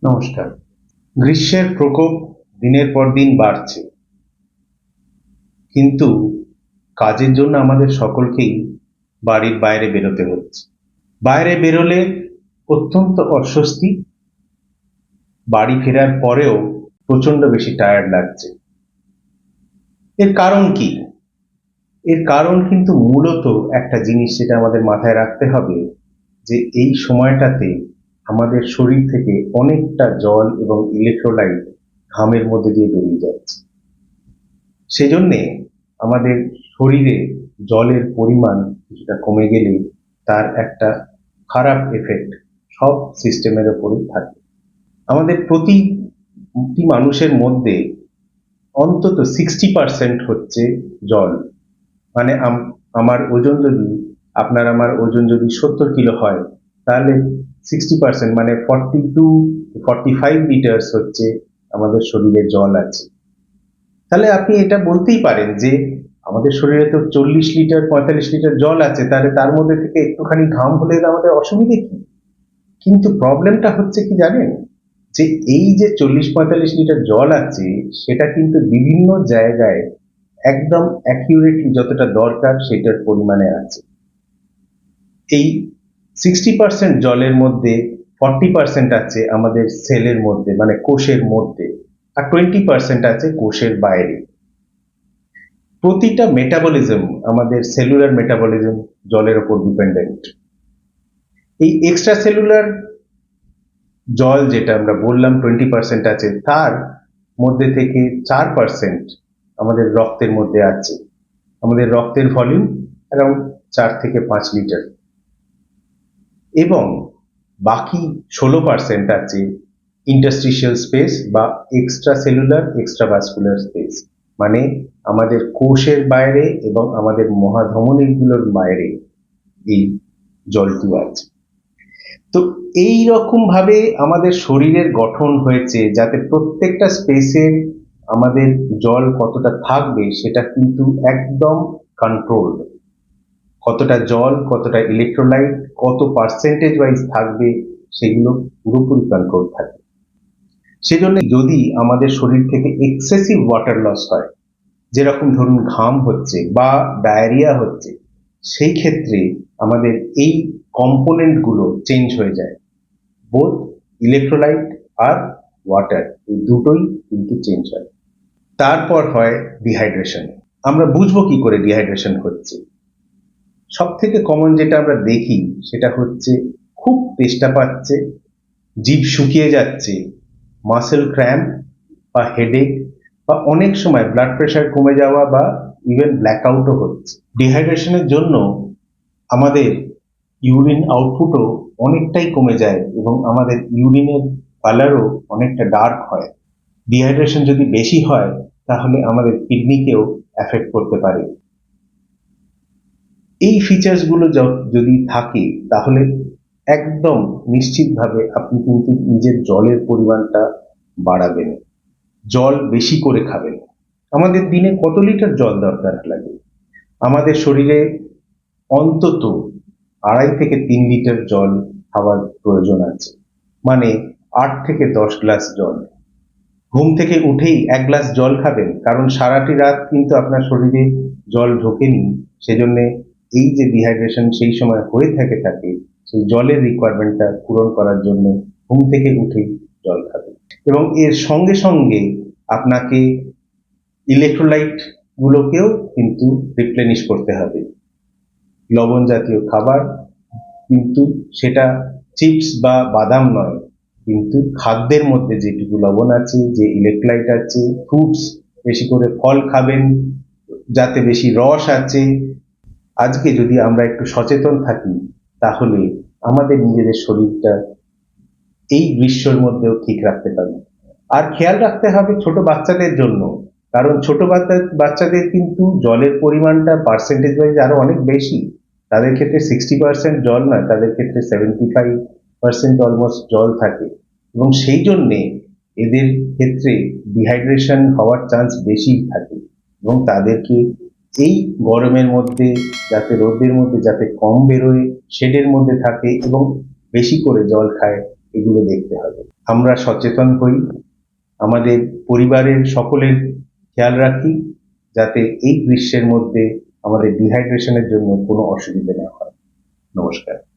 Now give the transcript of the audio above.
নমস্কার। গ্রীষ্মের প্রকোপ দিনের পর দিন বাড়ছে, কিন্তু কাজের জন্য আমাদের সকলকেই বাড়ির বাইরে বেরোতে হচ্ছে। বাইরে বেরোলে অত্যন্ত অস্বস্তি, বাড়ি ফেরার পরেও প্রচন্ড বেশি টায়ার্ড লাগছে। এর কারণ কি? এর কারণ কিন্তু মূলত একটা জিনিস, যেটা আমাদের মাথায় রাখতে হবে, যে এই সময়টাতে আমাদের শরীর থেকে অনেকটা জল এবং ইলেকট্রোলাইট ঘামের মধ্যে দিয়ে বেরিয়ে যাচ্ছে। সেজন্যে আমাদের শরীরে জলের পরিমাণ কিছুটা কমে গেলে তার একটা খারাপ এফেক্ট সব সিস্টেমের ওপরই থাকে। আমাদের প্রতি মানুষের মধ্যে অন্তত 60% হচ্ছে জল। মানে আমার ওজন যদি 70 কিলো হয়, তাহলে 60% মানে 42 to 45 লিটার হচ্ছে আমাদের শরীরে জল আছে। তাহলে আপনি এটা বলতেই পারেন যে আমাদের শরীরে তো 40 লিটার 45 লিটার জল আছে, তাহলে তার মধ্যে থেকে একটুখানি ঘাম হলে আমাদের অসুবিধে কি? কিন্তু প্রবলেমটা হচ্ছে কি জানেন, যে এই যে 40-45 লিটার জল আছে, সেটা কিন্তু বিভিন্ন জায়গায় একদম অ্যাকিউরেটলি যতটা দরকার সেটার পরিমাণে আছে। এই 60% জলের মধ্যে 40% আছে আমাদের সেলের মধ্যে, মানে কোষের মধ্যে, আর 20% আছে কোষের বাইরে। প্রতিটা মেটাবলিজম, আমাদের সেলুলার মেটাবলিজম জলের উপর ডিপেন্ডেন্ট। এই এক্সট্রা সেলুলার জল যেটা আমরা বললাম 20% আছে, তার মধ্যে থেকে 4% আমাদের রক্তের মধ্যে আছে। আমাদের রক্তের ভলিউম অ্যারাউন্ড 4 থেকে 5 লিটার, এবং বাকি 16% আছে ইন্টারস্টিশিয়াল স্পেস বা এক্সট্রা সেলুলার এক্সট্রাভাস্কুলার স্পেস, মানে আমাদের কোষের বাইরে এবং আমাদের মহাধমনীগুলোর বাইরে এই জলটি আছে। তো এই রকম ভাবে আমাদের শরীরের গঠন হয়েছে, যাতে প্রত্যেকটা স্পেসে আমাদের জল কতটা থাকবে সেটা কিন্তু একদম কন্ট্রোলড। কতটা জল, কতটা ইলেকট্রোলাইট, কত পার্সেন্টেজ ওয়াইজ থাকবে, সেগুলো পুরোপুরি কন্ট্রোল থাকে। সেজন্য যদি আমাদের শরীর থেকে এক্সেসিভ ওয়াটার লস হয়, যেরকম ধরুন ঘাম হচ্ছে বা ডায়রিয়া হচ্ছে, সেই ক্ষেত্রে আমাদের এই কম্পোনেন্টগুলো চেঞ্জ হয়ে যায়। বোথ ইলেকট্রোলাইট আর ওয়াটার, এই দুটোই কিন্তু চেঞ্জ হয়। তারপর হয় ডিহাইড্রেশন। আমরা বুঝবো কি করে ডিহাইড্রেশন হচ্ছে? সব থেকে কমন যেটা আমরা দেখি সেটা হচ্ছে খুব তেষ্টা পাচ্ছে, জিভ শুকিয়ে যাচ্ছে, মাসেল ক্র্যাম্প বা হেডেক, বা অনেক সময় ব্লাড প্রেশার কমে যাওয়া বা ইভেন ব্ল্যাকআউটও হচ্ছে। ডিহাইড্রেশনের জন্য আমাদের ইউরিন আউটপুটও অনেকটাই কমে যায় এবং আমাদের ইউরিনের কালারও অনেকটা ডার্ক হয়। ডিহাইড্রেশন যদি বেশি হয়, তাহলে আমাদের কিডনিকেও অ্যাফেক্ট করতে পারে। এই ফিচার্সগুলো যদি থাকে, তাহলে একদম নিশ্চিতভাবে আপনি কিন্তু নিজের জলের পরিমাণটা বাড়াবেন, জল বেশি করে খাবেন। আমাদের দিনে কত লিটার জল দরকার লাগে? আমাদের শরীরে অন্তত 2.5 থেকে 3 লিটার জল খাওয়ার প্রয়োজন আছে, মানে 8 থেকে 10 গ্লাস জল। ঘুম থেকে উঠেই 1 গ্লাস জল খাবেন, কারণ সারাটি রাত কিন্তু আপনার শরীরে জল ঢোকেনি। সেজন্য এই যে ডিহাইড্রেশন সেই সময় হয়ে থাকে, সেই জলের রিকোয়ারমেন্টটা পূরণ করার জন্য ঘুম থেকে উঠেই জল খাবেন। এবং এর সঙ্গে সঙ্গে আপনাকে ইলেকট্রোলাইট গুলোকেও কিন্তু রিপ্লেনিশ করতে হবে। লবণ জাতীয় খাবার, কিন্তু সেটা চিপস বা বাদাম নয়, কিন্তু খাদ্যের মধ্যে যেটুকু লবণ আছে, যে ইলেকট্রোলাইট আছে, ফ্রুটস, বেশি করে ফল খাবেন যাতে বেশি রস আছে। আজকে যদি আমরা একটু সচেতন থাকি, তাহলে আমাদের নিজেদের শরীরটা এই গ্রীষ্মের মধ্যেও ঠিক রাখতে পারবো। আর খেয়াল রাখতে হবে ছোট বাচ্চাদের জন্য, কারণ ছোট বাচ্চাদের কিন্তু জলের পরিমাণটা পার্সেন্টেজ ওয়াইজ আরো অনেক বেশি। তাদের ক্ষেত্রে 60% জল নয়, তাদের ক্ষেত্রে 75% অলমোস্ট জল থাকে, এবং সেই জন্যে এদের ক্ষেত্রে ডিহাইড্রেশন হওয়ার চান্স বেশি থাকে। এবং তাদেরকে এই গরমের মধ্যে, রোদের মধ্যে যাতে কম বেরোয়, শেডের মধ্যে থাকে এবং বেশি করে জল খায়, এগুলো দেখতে হবে। আমরা সচেতন হই, আমাদের পরিবারের সকলের খেয়াল রাখি যাতে এই গ্রীষ্মের মধ্যে আমাদের ডিহাইড্রেশনের জন্য কোনো অসুবিধা না হয়। নমস্কার।